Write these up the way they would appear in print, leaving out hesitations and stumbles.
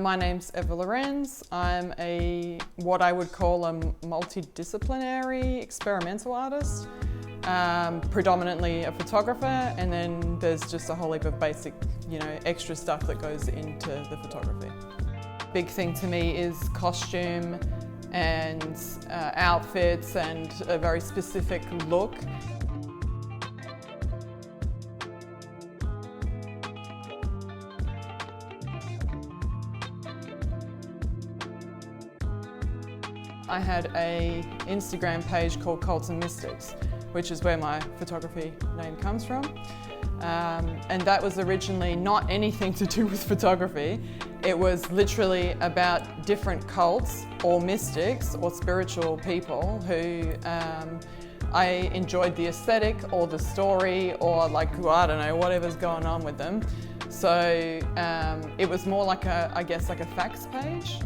My name's Eva Lorenz. I'm what I would call a multi-disciplinary experimental artist, predominantly a photographer, and then there's just a whole heap of basic, extra stuff that goes into the photography. Big thing to me is costume and outfits and a very specific look. I had an Instagram page called Cults and Mystics, which is where my photography name comes from. And that was originally not anything to do with photography. It was literally about different cults or mystics or spiritual people who I enjoyed the aesthetic or the story or I don't know, whatever's going on with them. So it was more like a facts page.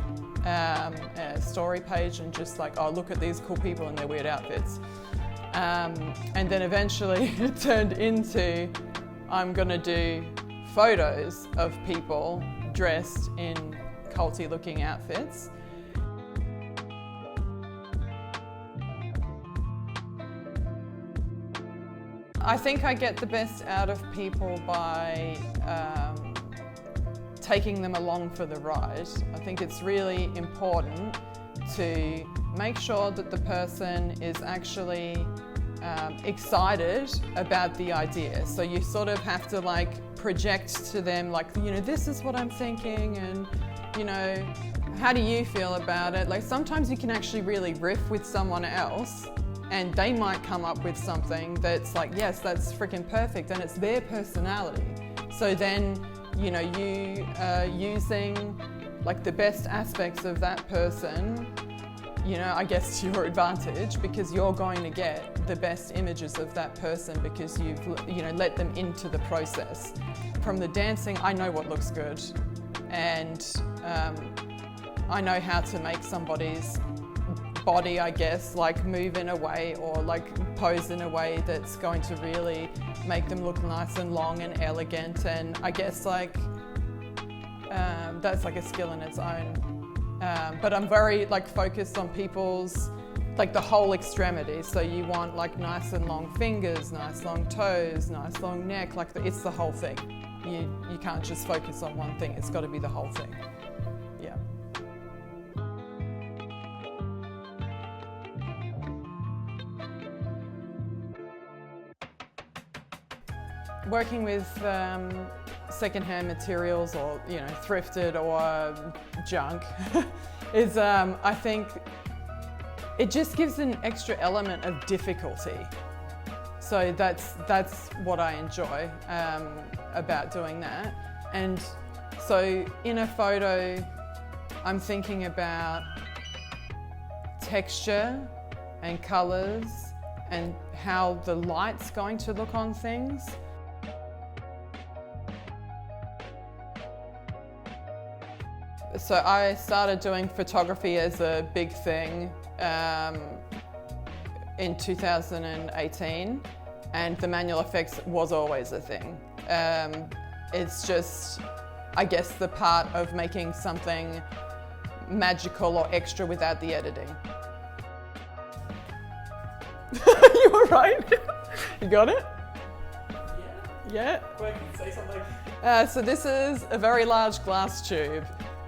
A story page and just oh, look at these cool people in their weird outfits. And then eventually it turned into I'm gonna do photos of people dressed in culty looking outfits. I think I get the best out of people by taking them along for the ride. I think it's really important to make sure that the person is actually excited about the idea. So you sort of have to project to them this is what I'm thinking, and how do you feel about it? Sometimes you can actually really riff with someone else and they might come up with something that's yes, that's freaking perfect, and it's their personality. So then you using the best aspects of that person, I guess to your advantage, because you're going to get the best images of that person because you've let them into the process. From the dancing, I know what looks good, and I know how to make somebody's body, I guess, move in a way or pose in a way that's going to really make them look nice and long and elegant, and I guess that's a skill in its own. But I'm very focused on people's the whole extremity. So you want nice and long fingers, nice long toes, nice long neck. It's the whole thing. You can't just focus on one thing. It's got to be the whole thing. Yeah. Working with secondhand materials or thrifted or junk is I think it just gives an extra element of difficulty. So that's what I enjoy about doing that. And so in a photo, I'm thinking about texture and colors and how the light's going to look on things. So I started doing photography as a big thing in 2018, and the manual effects was always a thing. It's just, I guess, the part of making something magical or extra without the editing. You were right. You got it? Yeah? Quick, say something. So this is a very large glass tube.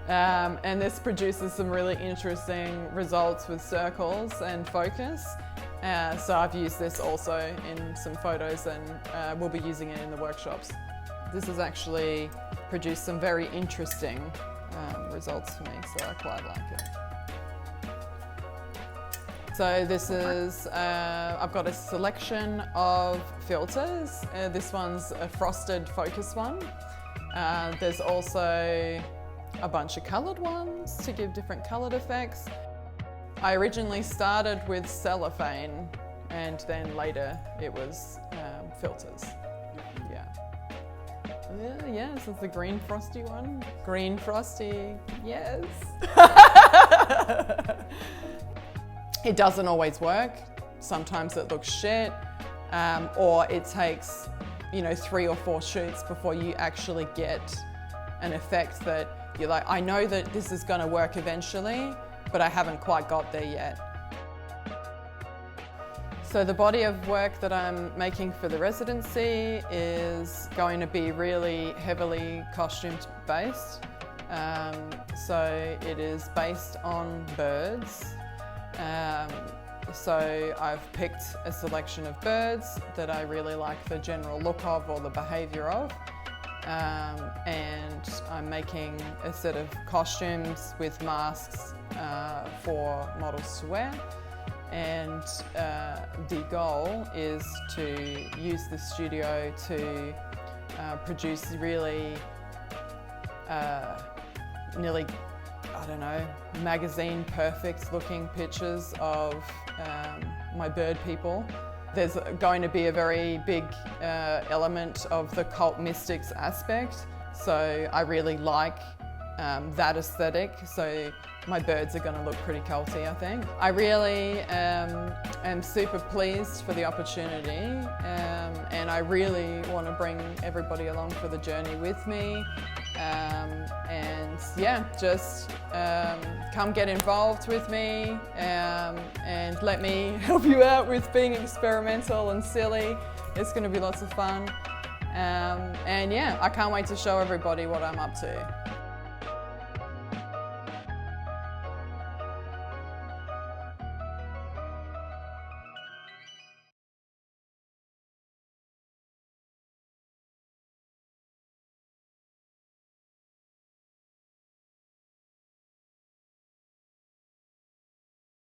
And this produces some really interesting results with circles and focus. So I've used this also in some photos, and we'll be using it in the workshops. This has actually produced some very interesting results for me, so I quite like it. So this is, I've got a selection of filters. This one's a frosted focus one. There's also a bunch of coloured ones to give different coloured effects. I originally started with cellophane, and then later it was filters. Yeah. Yeah, this is the green frosty one. Green frosty, yes. It doesn't always work. Sometimes it looks shit, or it takes 3 or 4 shoots before you actually get an effect that you're like, I know that this is going to work eventually, but I haven't quite got there yet. So the body of work that I'm making for the residency is going to be really heavily costume based. So it is based on birds. So I've picked a selection of birds that I really like the general look of or the behaviour of. And I'm making a set of costumes with masks for models to wear. And the goal is to use the studio to produce really nearly, I don't know, magazine perfect looking pictures of my bird people. There's going to be a very big element of the cult mystics aspect, so I really like that aesthetic. So my birds are going to look pretty culty, I think. I really am super pleased for the opportunity, and I really want to bring everybody along for the journey with me. And yeah, just come get involved with me and let me help you out with being experimental and silly. It's going to be lots of fun. And yeah, I can't wait to show everybody what I'm up to.